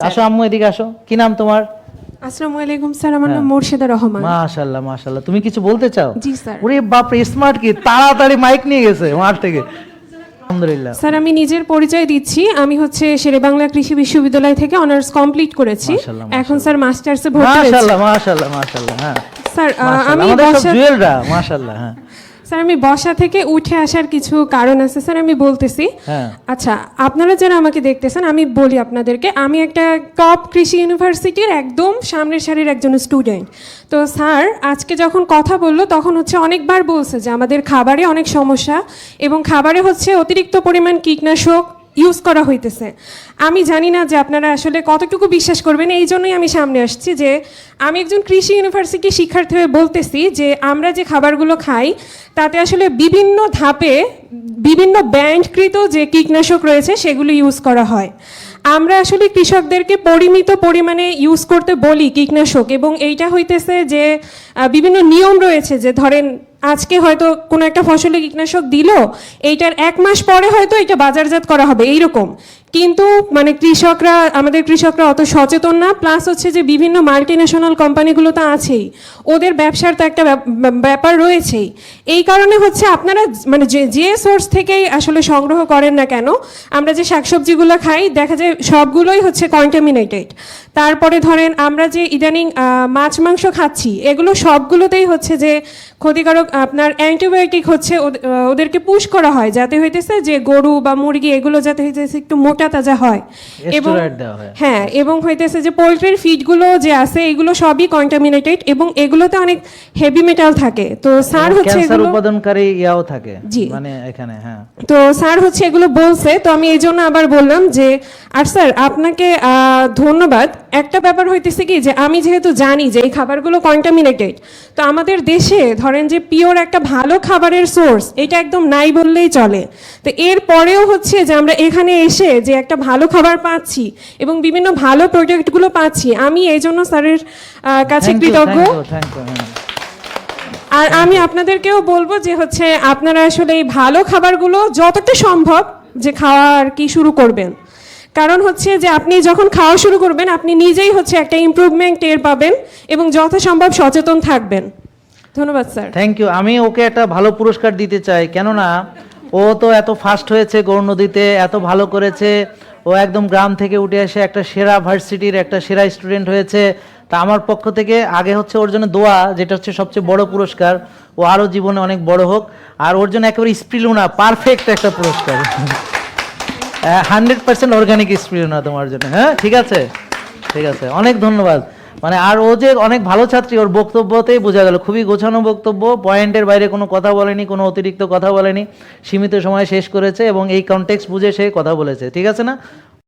আসো আম্মু, এদিকে আসো। কি নাম তোমার? আসসালামু আলাইকুম স্যার, আমার নাম মোর্শেদা রহমান। মাশাআল্লাহ মাশাআল্লাহ, তুমি কিছু বলতে চাও? জি স্যার। ওরে বাপ রে, স্মার্ট কি তাড়াতাড়ি মাইক নিয়ে গেছে মাঠ থেকে। আলহামদুলিল্লাহ স্যার, আমি নিজের পরিচয় দিচ্ছি। আমি হচ্ছে শেরেবাংলা কৃষি বিশ্ববিদ্যালয় থেকে অনার্স কমপ্লিট করেছি। মাশাআল্লাহ, এখন স্যার মাস্টার্সে ভর্তি হয়েছি। মাশাআল্লাহ মাশাআল্লাহ মাশাআল্লাহ। হ্যাঁ স্যার, আমি আমাদের সব বসা জুয়েলরা মাশাআল্লাহ। হ্যাঁ স্যার, আমি বসা থেকে উঠে আসার কিছু কারণ আছে স্যার, আমি বলতেছি। হ্যাঁ আচ্ছা, আপনারা যারা আমাকে দেখতেছেন, আমি বলি আপনাদেরকে, আমি একটা টপ কৃষি ইউনিভার্সিটির একদম সামনের সারির একজন স্টুডেন্ট। তো স্যার আজকে যখন কথা বললো তখন হচ্ছে অনেকবার বলছে যে আমাদের খাবারে অনেক সমস্যা এবং খাবারে হচ্ছে অতিরিক্ত পরিমাণ কীটনাশক ইউজ করা হইতেছে। আমি জানি না যে আপনারা আসলে কতটুকু বিশ্বাস করবেন, এই জন্যই আমি সামনে আসছি যে আমি একজন কৃষি ইউনিভার্সিটি শিক্ষার্থী হয়ে বলতেছি যে আমরা যে খাবারগুলো খাই তাতে আসলে বিভিন্ন ধাপে বিভিন্ন ব্যান্ডকৃত যে কীটনাশক রয়েছে সেগুলো ইউজ করা হয়। আমরা আসলে কৃষকদেরকে পরিমিত পরিমাণে ইউজ করতে বলি কীটনাশক, এবং এইটা হইতেছে যে বিভিন্ন নিয়ম রয়েছে যে ধরেন আজকে হয়তো কোনো একটা ফসলে কীটনাশক দিল, এইটার 1 মাস পরে হয়তো এটা বাজারজাত করা হবে এইরকম। কিন্তু মানে আমাদের কৃষকরা অত সচেতন না, প্লাস হচ্ছে যে বিভিন্ন মাল্টিন্যাশনাল কোম্পানিগুলো তো আছেই, ওদের ব্যবসার তো একটা ব্যাপার রয়েছেই। এই কারণে হচ্ছে আপনারা মানে যে সোর্স থেকেই আসলে সংগ্রহ করেন না কেন, আমরা যে শাকসবজিগুলো খাই দেখা যায় সবগুলোই হচ্ছে কন্টামিনেটেড। তারপরে ধরেন আমরা যে ইদানিং মাছ মাংস খাচ্ছি, এগুলো সবগুলোতেই হচ্ছে যে ক্ষতিকারক আপনার অ্যান্টিবায়োটিক হচ্ছে ওদেরকে পুশ করা হয় যাতে হইতেছে যে গরু বা মুরগি এগুলো যাতে হইতেছে একটু মোটা তাজা হয়। এবং হ্যাঁ, এবং হইতেছে যে পোলট্রির ফিডগুলো যে আছে এগুলো সবই কন্টামিনেটেড এবং এগুলোতে অনেক হেভি মেটাল থাকে। তো স্যার হচ্ছে ক্যান্সার উৎপাদনকারী ইয়াও থাকে জি মানে এখানে। হ্যাঁ, তো স্যার হচ্ছে এগুলো বলছে, তো আমি এই জন্য আবার বললাম যে আর স্যার আপনাকে ধন্যবাদ। একটা ব্যাপার হইতেছে কি যে আমি যেহেতু জানি যে এই খাবারগুলো কন্টামিনেটেড, তো আমাদের দেশে ধরেন যে পিওর একটা ভালো খাবারের সোর্স এটা একদম নাই বললেই চলে। তো এর পরেও হচ্ছে যে আমরা এখানে এসে যে একটা ভালো খাবার পাচ্ছি এবং বিভিন্ন ভালো প্রোডাক্টগুলো পাচ্ছি, আমি এই জন্য স্যারের কাছে কৃতজ্ঞ। আর আমি আপনাদেরকেও বলবো যে হচ্ছে আপনারা আসলে এই ভালো খাবারগুলো যতটা সম্ভব যে খাওয়া আর কি শুরু করবেন, কারণ হচ্ছে যে আপনি যখন খাওয়া শুরু করবেন আপনি নিজেই হচ্ছে একটা ইমপ্রুভমেন্ট টের পাবেন এবং যথাসম্ভব সচেতন থাকবেন। ধন্যবাদ স্যার। Thank you. আমি ওকে একটা ভালো পুরস্কার দিতে চাই, কেননা ও তো এত ফাস্ট হয়েছে গৌর নদীতে, এত ভালো করেছে। ও একদম গ্রাম থেকে উঠে এসে একটা সেরা ভার্সিটির একটা সেরা স্টুডেন্ট হয়েছে। তা আমার পক্ষ থেকে আগে হচ্ছে ওর জন্য দোয়া, যেটা হচ্ছে সবচেয়ে বড় পুরস্কার। ও আরও জীবনে অনেক বড় হোক, আর ওর জন্য একেবারে স্প্রিলুনা পারফেক্ট একটা পুরস্কার 100% অর্গানিক স্প্রিলুনা তোমার জন্য। হ্যাঁ ঠিক আছে, ঠিক আছে, অনেক ধন্যবাদ। মানে আর ও যে অনেক ভালো ছাত্রী, ওর বক্তব্যতেই বোঝা গেল, খুবই গোছানো বক্তব্য, পয়েন্টের বাইরে কোনো কথা বলেনি, কোনো অতিরিক্ত কথা বলেনি, সীমিত সময় শেষ করেছে এবং এই কনটেক্সট বুঝে সে কথা বলেছে। ঠিক আছে না?